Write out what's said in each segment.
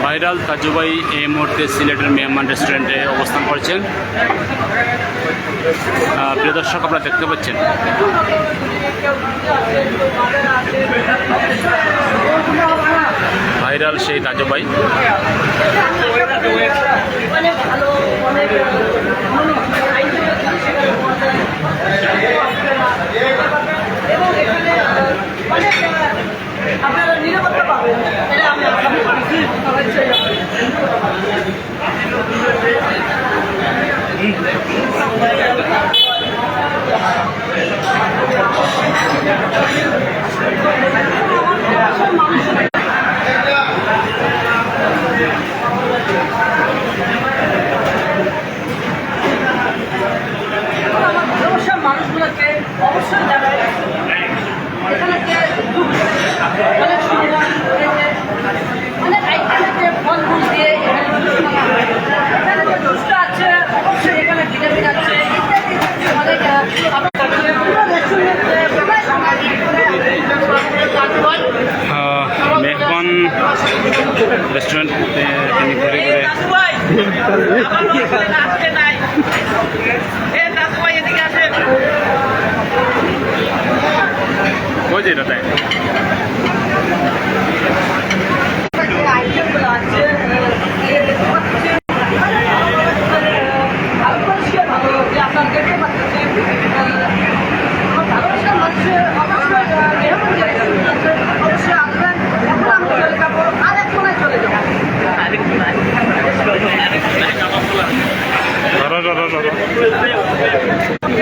Viral Taju ভাই এই মুহূর্তে সিলেটের মেহমান রেস্টুরেন্টে অবস্থান করছেন। প্রিয় দর্শক, আপনারা দেখতে পাচ্ছেন ভাইরাল সেই তাজু ভাই। আপনারা নিরাপত্তা পাবেন, এটা আমি মানুষগুলোকে অবশ্যই জানাই এখানে অনেক আইটেমে ফলমূল দিয়ে এখানে যে দুষ্ট আছে অবশ্যই এখানে ভিটামিন আছে অনেক মেহমান রেস্টুরেন্ট তিনি ঘুরে ঘুরে ওই যে এটা তাই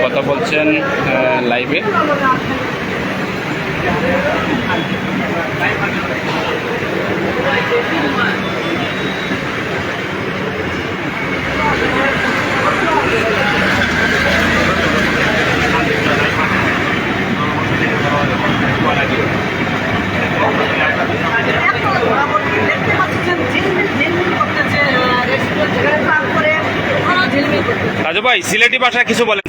কথা বলছেন লাইভে। রাজু ভাই, সিলেটি ভাষায় কিছু বলেন।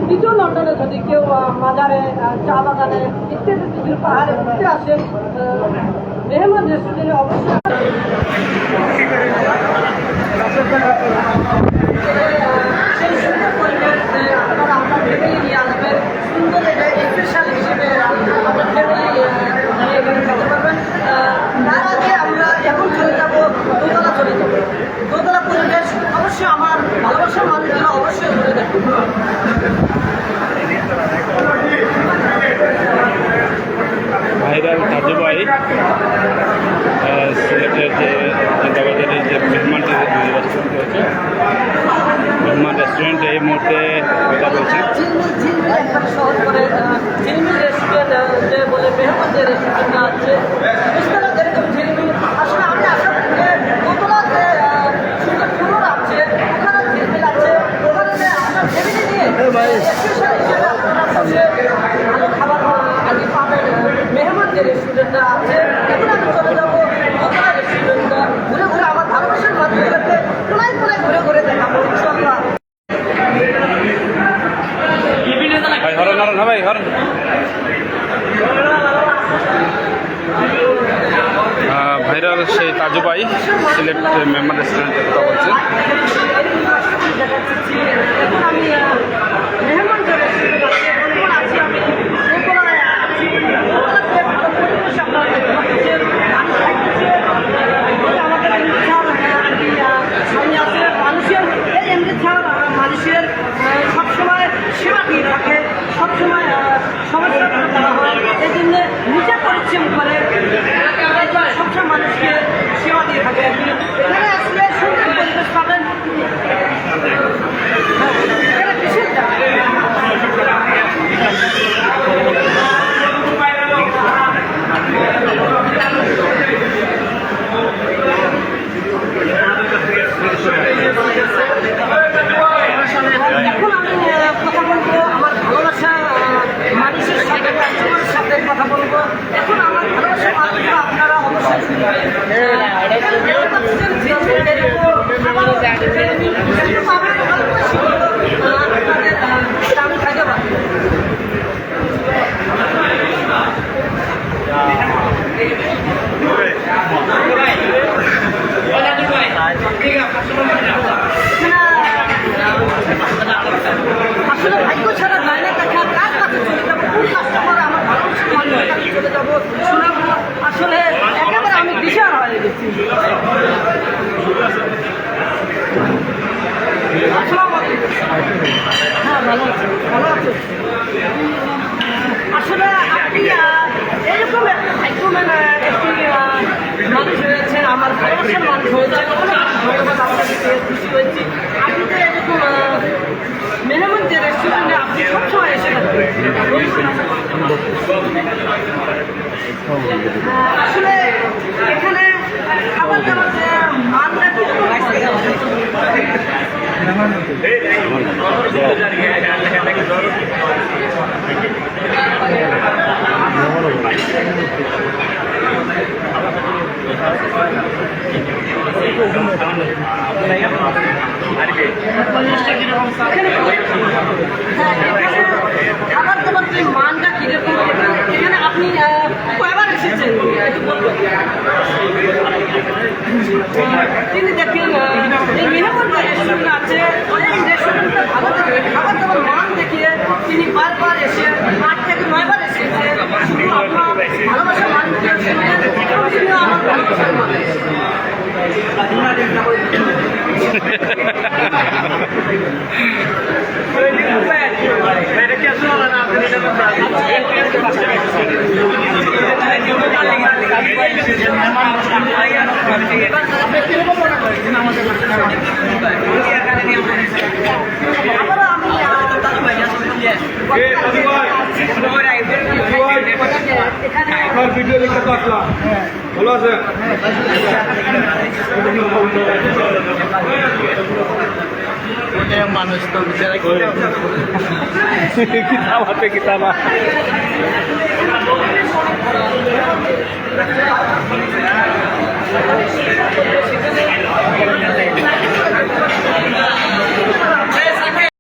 দ্বিতীয় লন্ডনে যদি কেউ মাজারে চা বাগানে ইত্যাদি যদি পাহাড়ে ঘুরতে আসেন মেহমান রেস্টুরেন্টে অবশ্যই সেই সুন্দর পরিবেশ আপনারা আপনার ফ্যামিলি নিয়ে আসবেন। সুন্দর এটা স্পেশাল হিসেবে আপনার ফ্যামিলি নিয়ে খেতে পারবেন। তার আগে আমরা এখন চলে যাবো দোতলা, চলে যাবো দোতলা পরিবেশ অবশ্যই আমার ভালোবাসার মানুষরা অবশ্যই ঘুরে দেখবেন। ভাইরাল তাজু ভাই সিলেটের যে জগাবাজারের যে মেহমান রেস্টুরেন্ট রয়েছে, মেহমান রেস্টুরেন্টে এই মুহূর্তে কথা বলছেন। যে বলে মেহমান যে রেস্টুরেন্টটা আছে যেরকম ঝিলমিল, আসলে আমি আশা করি দোতলা যে সুন্দর ফ্লোর আছে ওখানে ঝিলমিল আছে, ওখানে যে আপনার ফ্যামিলি নিয়ে স্পেশাল হিসেবে আপনারা ভালো খাবার আগে পাবেন। মেহমান যে রেস্টুরেন্টটা আছে এখন আমি চলে যাবো দোতলা রেস্টুরেন্টটা, ঘুরে ঘুরে আমার ভালোবাসার মানুষদেরকে কোনায় কোনায় ঘুরে ঘুরে দেখাবো ইনশাআল্লাহ। ভাই হরন ভাইরাল সেই তাজু ভাই সিলেট মেহমান রেস্টুরেন্টে কথা বলছেন। মানুষের সবসময় সেবা দিয়ে থাকে, সবসময় সমস্যা দেওয়া হয়, এই জন্য নিজে পরিশ্রম করে সবসময় মানুষকে সেবা দিয়ে থাকে। এখানে আসলে সুন্দর পরিবেশ পাবেন। এখানে বিশেষ এখন আমি কথা বলবো আমি খাইতে পারি আসলে ভাগ্য ছাড়া যায় না দেখা কার কাছে চলে যাবো কোন কাস্টমার আমার ভালো মানুষের কাছে চলে যাবো শোনাবো আসলে একেবারে আমি দিশার হয়ে গেছি আসসালামু আলাইকুম। হ্যাঁ ভালো আছে ভালো আছে আসলে আপনি এরকম একটা ভাগ্যমান একটি মানুষ হয়েছেন আমার ভালোবাসার মানুষ হয়েছেন ধন্যবাদ আপনাকে পেয়ে খুশি হয়েছি আপনি তো এরকম মেহমান যে রেস্টুরেন্টে আপনি সবসময় এসে থাকবেন আসলে এখানে খাবার দাবার যে মানটা কিরকম খাবার দাবার যে মানটা কিরকম এখানে আপনি কয়বার এসেছেন একটু বলবেন তিনি দেখেন এই মেহমান যে রেস্টুরেন্ট আছে এই রেস্টুরেন্টটা ভালো দেখে খাবার দাবার মান দেখিয়ে তিনি বারবার এসে 8 থেকে 9 বার এসেছে শুধু আপনার ভালোবাসার মানুষকে শুনে আমার ভালোবাসার মানুষ আবারও আমি আপনার ভিডিও দেখতে তো আসলাম ভালো আছে মানুষ তো বিচারা কিতাবাতে কিতাবা সেখানে